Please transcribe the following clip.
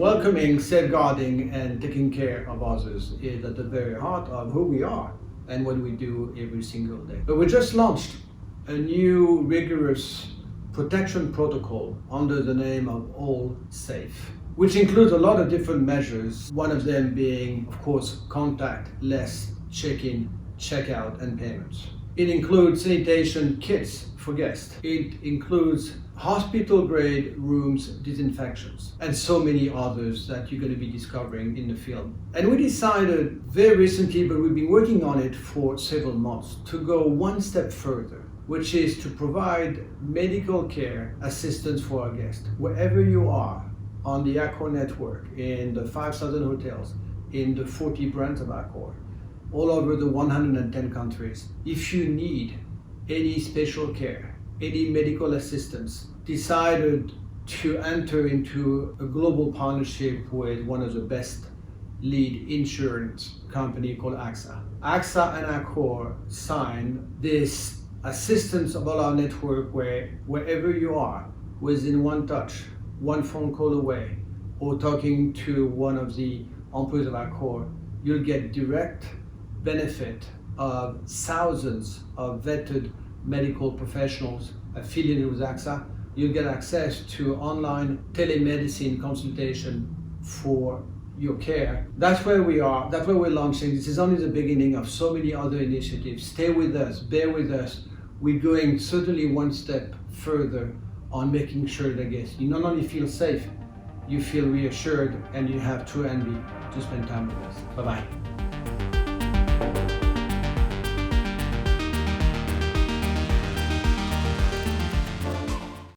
Welcoming, safeguarding, and taking care of others is at the very heart of who we are and what we do every single day. But we just launched a new rigorous protection protocol under the name of Allsafe, which includes a lot of different measures, one of them being, of course, contactless check-in, check-out, and payments. It includes sanitation kits for guests. It includes hospital-grade rooms disinfections, and so many others that you're going to be discovering in the film. And we decided very recently, but we've been working on it for several months, to go one step further, which is to provide medical care assistance for our guests. Wherever you are on the Accor network, in the 5,000 hotels, in the 40 brands of Accor, all over the 110 countries, if you need any special care, any medical assistance, decided to enter into a global partnership with one of the best lead insurance company called AXA. AXA and Accor signed this assistance about our network where wherever you are, within one touch, one phone call away, or talking to one of the employees of Accor, you'll get direct benefit of thousands of vetted medical professionals affiliated with AXA. You'll get access to online telemedicine consultation for your care. That's where we are, that's where we're launching. This is only the beginning of so many other initiatives. Stay with us, bear with us. We're going certainly one step further on making sure that you not only feel safe, you feel reassured, and you have true envy to spend time with us. Bye-bye.